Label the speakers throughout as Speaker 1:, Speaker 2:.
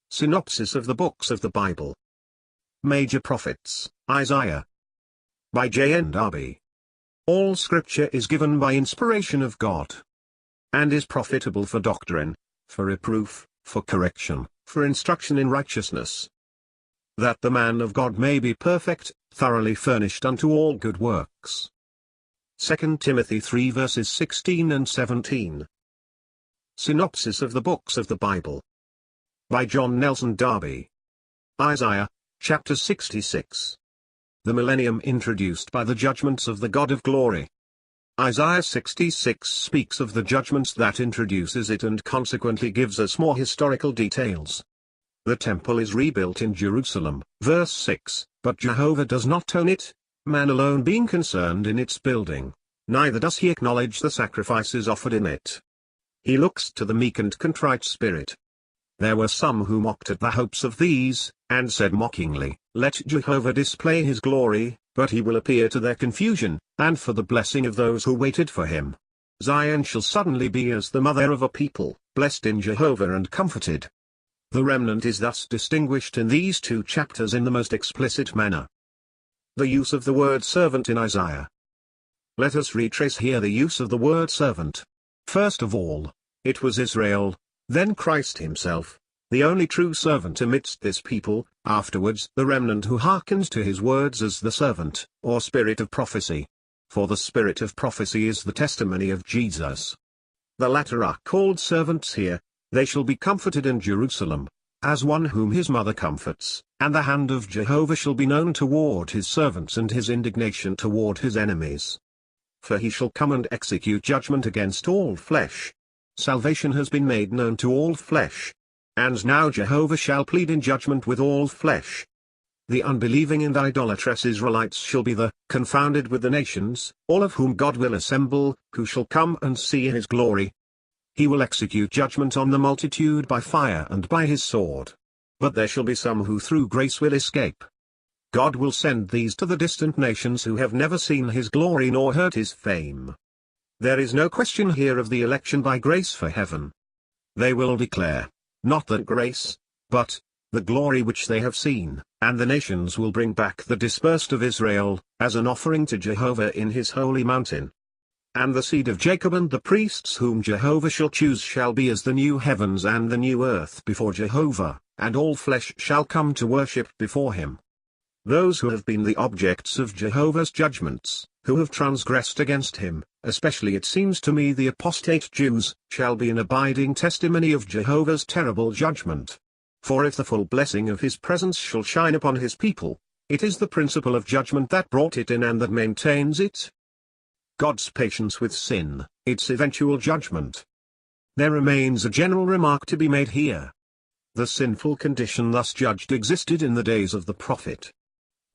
Speaker 1: Synopsis of the books of the Bible. Major Prophets, Isaiah. By JND Darby. All scripture is given by inspiration of God, and is profitable for doctrine, for reproof, for correction, for instruction in righteousness, that the man of God may be perfect, thoroughly furnished unto all good works. 2 Timothy 3 verses 16 and 17. Synopsis of the books of the Bible. By John Nelson Darby. Isaiah, chapter 66. The millennium introduced by the judgments of the God of glory. Isaiah 66 speaks of the judgments that introduces it and consequently gives us more historical details. The temple is rebuilt in Jerusalem, verse 6, but Jehovah does not own it, man alone being concerned in its building, neither does he acknowledge the sacrifices offered in it. He looks to the meek and contrite spirit. There were some who mocked at the hopes of these, and said mockingly, Let Jehovah display his glory, but he will appear to their confusion, and for the blessing of those who waited for him. Zion shall suddenly be as the mother of a people, blessed in Jehovah and comforted. The remnant is thus distinguished in these two chapters in the most explicit manner. The use of the word servant in Isaiah. Let us retrace here the use of the word servant. First of all, it was Israel, then Christ himself, the only true servant amidst this people, afterwards the remnant who hearkened to his words as the servant, or spirit of prophecy. For the spirit of prophecy is the testimony of Jesus. The latter are called servants here. They shall be comforted in Jerusalem, as one whom his mother comforts, and the hand of Jehovah shall be known toward his servants and his indignation toward his enemies. For he shall come and execute judgment against all flesh. Salvation has been made known to all flesh. And now Jehovah shall plead in judgment with all flesh. The unbelieving and idolatrous Israelites shall be confounded with the nations, all of whom God will assemble, who shall come and see his glory. He will execute judgment on the multitude by fire and by his sword. But there shall be some who through grace will escape. God will send these to the distant nations who have never seen his glory nor heard his fame. There is no question here of the election by grace for heaven. They will declare, not that grace, but the glory which they have seen, and the nations will bring back the dispersed of Israel, as an offering to Jehovah in his holy mountain. And the seed of Jacob and the priests whom Jehovah shall choose shall be as the new heavens and the new earth before Jehovah, and all flesh shall come to worship before him. Those who have been the objects of Jehovah's judgments, who have transgressed against him, especially it seems to me the apostate Jews, shall be an abiding testimony of Jehovah's terrible judgment. For if the full blessing of his presence shall shine upon his people, it is the principle of judgment that brought it in and that maintains it. God's patience with sin, its eventual judgment. There remains a general remark to be made here. The sinful condition thus judged existed in the days of the prophet.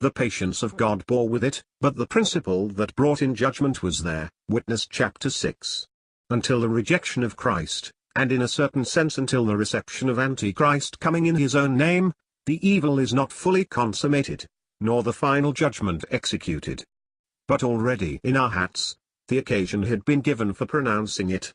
Speaker 1: The patience of God bore with it, but the principle that brought in judgment was there, witness chapter 6. Until the rejection of Christ, and in a certain sense until the reception of Antichrist coming in his own name, the evil is not fully consummated, nor the final judgment executed. But already in our hats, the occasion had been given for pronouncing it.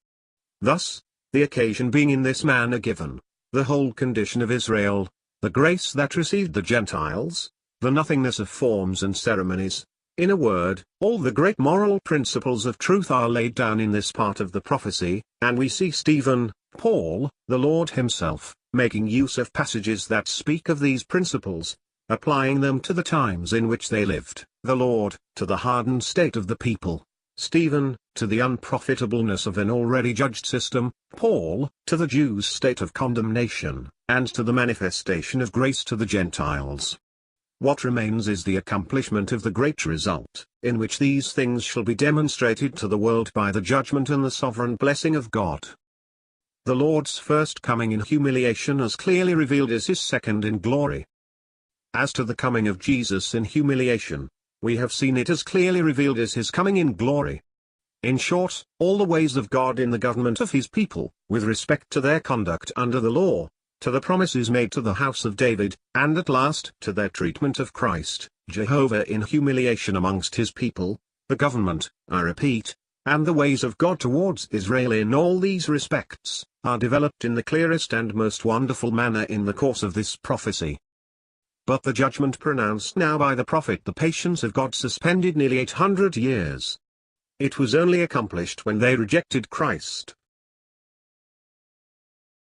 Speaker 1: Thus, the occasion being in this manner given, the whole condition of Israel, the grace that received the Gentiles, the nothingness of forms and ceremonies, in a word, all the great moral principles of truth are laid down in this part of the prophecy, and we see Stephen, Paul, the Lord himself, making use of passages that speak of these principles, applying them to the times in which they lived, the Lord, to the hardened state of the people, Stephen, to the unprofitableness of an already judged system, Paul, to the Jews' state of condemnation, and to the manifestation of grace to the Gentiles. What remains is the accomplishment of the great result, in which these things shall be demonstrated to the world by the judgment and the sovereign blessing of God. The Lord's first coming in humiliation as clearly revealed as his second in glory. As to the coming of Jesus in humiliation, we have seen it as clearly revealed as his coming in glory. In short, all the ways of God in the government of his people, with respect to their conduct under the law, to the promises made to the house of David, and at last to their treatment of Christ, Jehovah in humiliation amongst his people, the government, I repeat, and the ways of God towards Israel in all these respects, are developed in the clearest and most wonderful manner in the course of this prophecy. But the judgment pronounced now by the prophet, the patience of God suspended nearly 800 years. It was only accomplished when they rejected Christ,